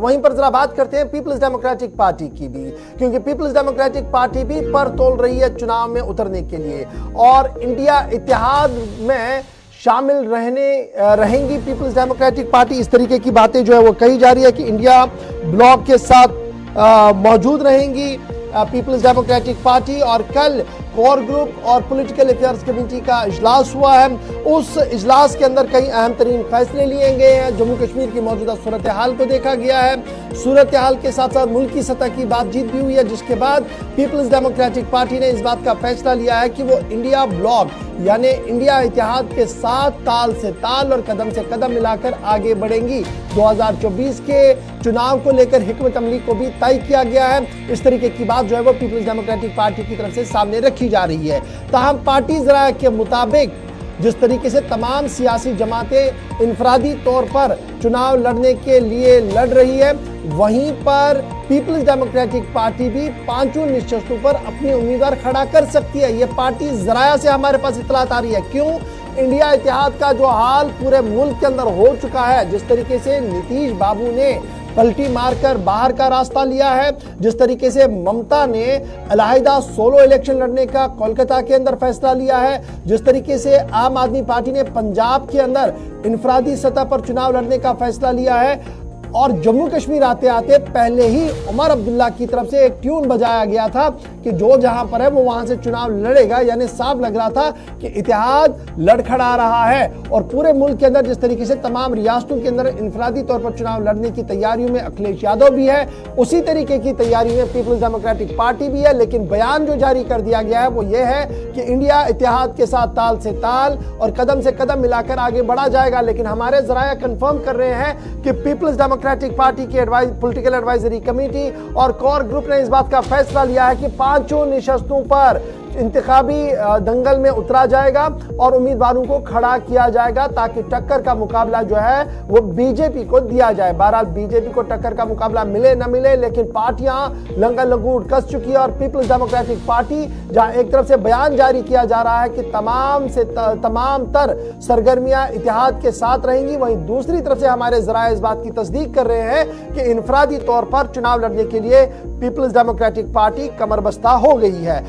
वहीं पर जरा बात करते हैं पीपल्स डेमोक्रेटिक पार्टी की भी, क्योंकि पीपल्स डेमोक्रेटिक पार्टी भी पर तोल रही है चुनाव में उतरने के लिए और इंडिया इत्तेहाद में शामिल रहेंगी पीपल्स डेमोक्रेटिक पार्टी। इस तरीके की बातें जो है वो कही जा रही है कि इंडिया ब्लॉक के साथ मौजूद रहेंगी पीपल्स डेमोक्रेटिक पार्टी। और कल कोर ग्रुप और पॉलिटिकल अफेयर्स कमेटी का इजलास हुआ है। उस इजलास के अंदर कई अहम तरीन फैसले लिए गए हैं। जम्मू कश्मीर की मौजूदा सूरत हाल को देखा गया है। सूरत हाल के साथ साथ मुल्क की सतह की बातचीत भी हुई है, जिसके बाद पीपल्स डेमोक्रेटिक पार्टी ने इस बात का फैसला लिया है कि वो इंडिया ब्लॉक यानी इंडिया इत्तेहाद के साथ ताल से ताल और कदम से कदम मिलाकर आगे बढ़ेंगी। 2024 के चुनाव को लेकर हिकमत अमली को भी तय किया गया है। इस तरीके की बात जो है वो पीपल्स डेमोक्रेटिक पार्टी की तरफ से सामने रखी जा रही है। ताहम पार्टी जराये के मुताबिक जिस तरीके से तमाम सियासी जमातें इनफरादी तौर पर चुनाव लड़ने के लिए लड़ रही है, वहीं पर पीपल्स डेमोक्रेटिक पार्टी भी पांचों निश्चितों पर अपनी उम्मीदवार खड़ा कर सकती है। यह पार्टी जराया से हमारे पास इतलात आ रही है। क्यों? इंडिया इत्तेहाद का जो हाल पूरे मुल्क के अंदर हो चुका है, जिस तरीके से नीतीश बाबू ने पलटी मारकर बाहर का रास्ता लिया है, जिस तरीके से ममता ने अलहदा सोलो इलेक्शन लड़ने का कोलकाता के अंदर फैसला लिया है, जिस तरीके से आम आदमी पार्टी ने पंजाब के अंदर इनफरादी सतह पर चुनाव लड़ने का फैसला लिया है, और जम्मू कश्मीर आते आते पहले ही उमर अब्दुल्ला की तरफ से एक ट्यून बजाया गया था कि जो जहां पर है वो वहां से चुनाव लड़ेगा। यानी साफ लग रहा था कि इत्तेहाद लड़खड़ा रहा है। और पूरे मुल्क के अंदर जिस तरीके से तमाम रियासतों के अंदर इनफरादी तौर पर चुनाव लड़ने की तैयारियों में अखिलेश यादव भी है, उसी तरीके की तैयारी में पीपल्स डेमोक्रेटिक पार्टी भी है। लेकिन बयान जो जारी कर दिया गया है वो ये है कि इंडिया इत्तेहाद के साथ ताल से ताल और कदम से कदम मिलाकर आगे बढ़ा जाएगा। लेकिन हमारे जराया कंफर्म कर रहे हैं कि पीपल्स डेमोक्रेटिक पार्टी की पॉलिटिकल एडवाइजरी कमेटी और कोर ग्रुप ने इस बात का फैसला लिया है कि पांचों निशस्तों पर इंतखाबी दंगल में उतरा जाएगा और उम्मीदवारों को खड़ा किया जाएगा, ताकि टक्कर का मुकाबला जो है वो बीजेपी को दिया जाए। बहरहाल बीजेपी को टक्कर का मुकाबला मिले न मिले, लेकिन पार्टियां लंगा लंगूट कस चुकी है। और पीपल्स डेमोक्रेटिक पार्टी जहां एक तरफ से बयान जारी किया जा रहा है कि तमाम तर सरगर्मियां इत्तेहाद के साथ रहेंगी, वहीं दूसरी तरफ से हमारे जराये इस बात की तस्दीक कर रहे हैं कि इनफरादी तौर पर चुनाव लड़ने के लिए पीपल्स डेमोक्रेटिक पार्टी कमरबस्ता हो गई है।